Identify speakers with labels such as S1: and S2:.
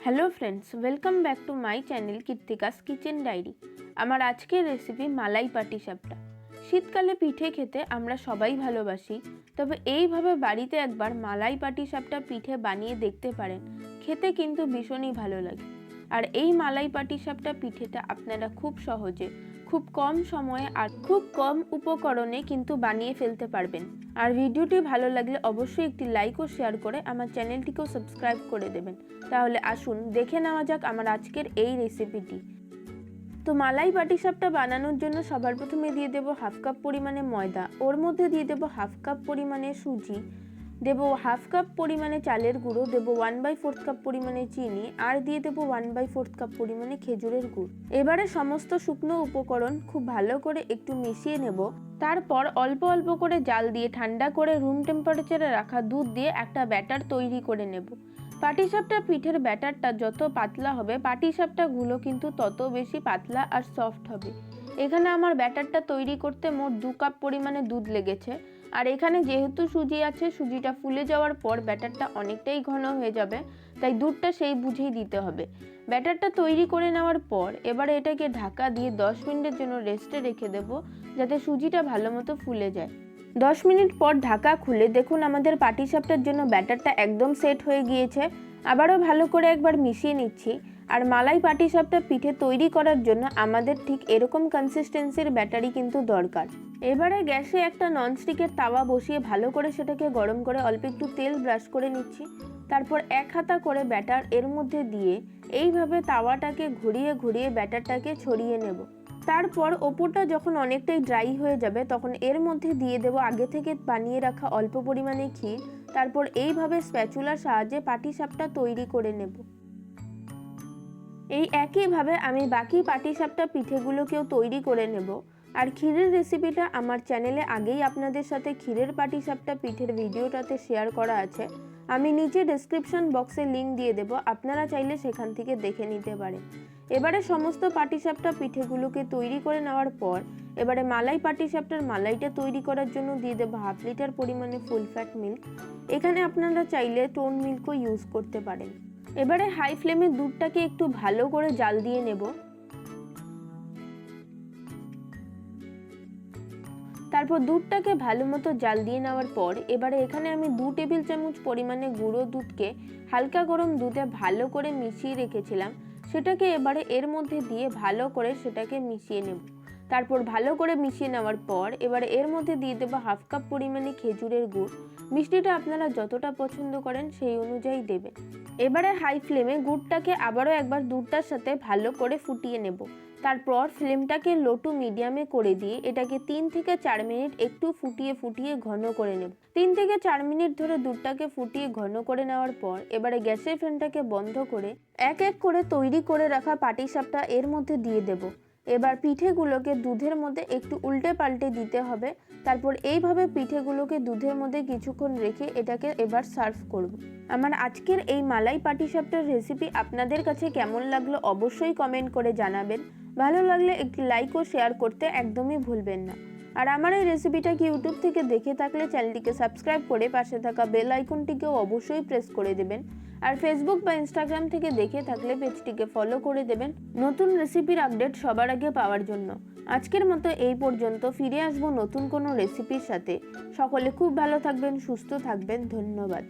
S1: Hello friends, welcome back to my channel Krittika's kitchen diary. আমার আজকের recipe মালাই পাটিসাপটা। শীতকালে পিঠে খেতে আমরা সবাই ভালোবাসি, তবে এইভাবে বাড়িতে একবার মালাই পাটিসাপটা পিঠে বানিয়ে দেখতে পারেন, খেতে কিন্তু ভীষণই ভালো লাগে। আর এই মালাই পাটিসাপটা পিঠেটা আপনারা খুব সহজে, খুব কম সময়ে আর খুব কম উপকরণে কিন্তু বানিয়ে ফেলতে পারবেন। আর ভিডিওটি ভালো লাগলে অবশ্যই একটি লাইক ও শেয়ার করে আমার চ্যানেলটিকেও সাবস্ক্রাইব করে দেবেন। তাহলে আসুন দেখে নেওয়া যাক আমার আজকের এই রেসিপিটি। তো মালাই পাটিসাপটা বানানোর জন্য সবার প্রথমে দিয়ে দেবো হাফ কাপ পরিমাণে ময়দা, ওর মধ্যে দিয়ে দেবো হাফ কাপ পরিমাণে সুজি, দেবো হাফ কাপ পরিমাণে চালের গুঁড়ো, দেবো 1/4 কাপ পরিমাণে চিনি, আর দিয়ে দেবো 1/4 কাপ পরিমাণে খেজুরের গুড়। এবারে সমস্ত শুকনো উপকরণ খুব ভালো করে একটু মিশিয়ে নেব। তারপর অল্প অল্প করে জাল দিয়ে ঠান্ডা করে রুম টেম্পারেচারে রাখা দুধ দিয়ে একটা ব্যাটার তৈরি করে নেব। পাটিসাপটা পিঠের ব্যাটারটা যত পাতলা হবে পাটিসাপটাগুলো কিন্তু তত বেশি পাতলা আর সফট হবে। এখানে আমার ব্যাটারটা তৈরি করতে মোট 2 কাপ পরিমাণে দুধ লেগেছে। আর এখানে যেহেতু সুজি আছে, সুজিটা ফুলে যাওয়ার পর ব্যাটারটা অনেকটাই ঘন হয়ে যাবে, তাই দুধটা সেই বুঝেই দিতে হবে। ব্যাটারটা তৈরি করে নেওয়ার পর এবারে এটাকে ঢাকা দিয়ে 10 মিনিটের জন্য রেস্টে রেখে দেব, যাতে সুজিটা ভালো মতো ফুলে যায়। 10 মিনিট পর ঢাকা খুলে দেখুন আমাদের পাটিসাপটার জন্য ব্যাটারটা একদম সেট হয়ে গিয়েছে। আবারও ভালো করে একবার মিশিয়ে নিচ্ছি। আর মালাই পাটিসাপটা পিঠে তৈরি করার জন্য আমাদের ঠিক এরকম কনসিস্টেন্সির ব্যাটারই কিন্তু দরকার। এবারে গ্যাসে একটা ননস্টিকের তাওয়া বসিয়ে ভালো করে সেটাকে গরম করে অল্প একটু তেল ব্রাশ করে নিচ্ছি। তারপর এক হাতা করে ব্যাটার এর মধ্যে দিয়ে এইভাবে তাওয়াটাকে ঘুরিয়ে ঘুরিয়ে ব্যাটারটাকে ছড়িয়ে নেব। তারপর ওপরটা যখন অনেকটাই ড্রাই হয়ে যাবে তখন এর মধ্যে দিয়ে দেব আগে থেকে বানিয়ে রাখা অল্প পরিমাণে ক্ষীর। তারপর এইভাবে স্প্যাচুলার সাহায্যে পাটিসাপটা তৈরি করে নেব। এই একইভাবে আমি বাকি পাটিসাপটা পিঠেগুলোকেও তৈরি করে নেব। আর ক্ষীরের রেসিপিটা আমার চ্যানেলে আগেই আপনাদের সাথে ক্ষীরের পাটিসাপটা পিঠের ভিডিওটাতে শেয়ার করা আছে, আমি নিচে ডেসক্রিপশন বক্সে লিঙ্ক দিয়ে দেব, আপনারা চাইলে সেখান থেকে দেখে নিতে পারেন। এবারে সমস্ত পাটিসাপটা পিঠেগুলোকে তৈরি করে নেওয়ার পর এবারে মালাই পাটিসাপটার মালাইটা তৈরি করার জন্য দিয়ে দেবো 1/2 লিটার পরিমাণে ফুল ফ্যাট মিল্ক। এখানে আপনারা চাইলে টোন মিল্কও ইউজ করতে পারেন। এবারে হাই ফ্লেমে দুধটাকে একটু ভালো করে জাল দিয়ে নেব। তারপর দুধটাকে ভালো মতো জাল দিয়ে নেওয়ার পর এবারে এখানে আমি 2 টেবিল চামচ পরিমাণে গুঁড়ো দুধকে হালকা গরম দুধে ভালো করে মিশিয়ে রেখেছিলাম, সেটাকে এবারে এর মধ্যে দিয়ে ভালো করে সেটাকে মিশিয়ে নেব। তারপর ভালো করে মিশিয়ে নেওয়ার পর এবারে এর মধ্যে দিয়ে দেবো হাফ কাপ পরিমাণে খেজুরের গুড়। মিষ্টিটা আপনারা যতটা পছন্দ করেন সেই অনুযায়ী দেবেন। এবারে হাই ফ্লেমে গুড়টাকে আবারও একবার দুধটার সাথে ভালো করে ফুটিয়ে নেব। তারপর ফ্লেমটাকে লো টু মিডিয়ামে করে দিয়ে এটাকে 3 থেকে 4 মিনিট একটু ফুটিয়ে ফুটিয়ে ঘন করে নেব। 3 থেকে 4 মিনিট ধরে দুধটাকে ফুটিয়ে ঘন করে নেওয়ার পর এবারে গ্যাসের ফ্লেমটাকে বন্ধ করে এক এক করে তৈরি করে রাখা পাটিসাপটা এর মধ্যে দিয়ে দেব। এবার পিঠেগুলোকে দুধের মধ্যে একটু উল্টে পাল্টে দিতে হবে। তারপর এইভাবে পিঠেগুলোকে দুধের মধ্যে কিছুক্ষণ রেখে এটাকে এবার সার্ভ করব। আমার আজকের এই মালাই পাটিসাপটার রেসিপি আপনাদের কাছে কেমন লাগলো অবশ্যই কমেন্ট করে জানাবেন। ভালো লাগলে একটি লাইক ও শেয়ার করতে একদমই ভুলবেন না। আর আমার এই রেসিপিটাকে ইউটিউব থেকে দেখে থাকলে চ্যানেলটিকে সাবস্ক্রাইব করে পাশে থাকা বেল আইকনটিকেও অবশ্যই প্রেস করে দেবেন। আর ফেসবুক বা ইনস্টাগ্রাম থেকে দেখে থাকলে পেজটিকে ফলো করে দেবেন নতুন রেসিপির আপডেট সবার আগে পাওয়ার জন্য। আজকের মতো এই পর্যন্ত, ফিরে আসবো নতুন কোনো রেসিপির সাথে। সকলে খুব ভালো থাকবেন, সুস্থ থাকবেন। ধন্যবাদ।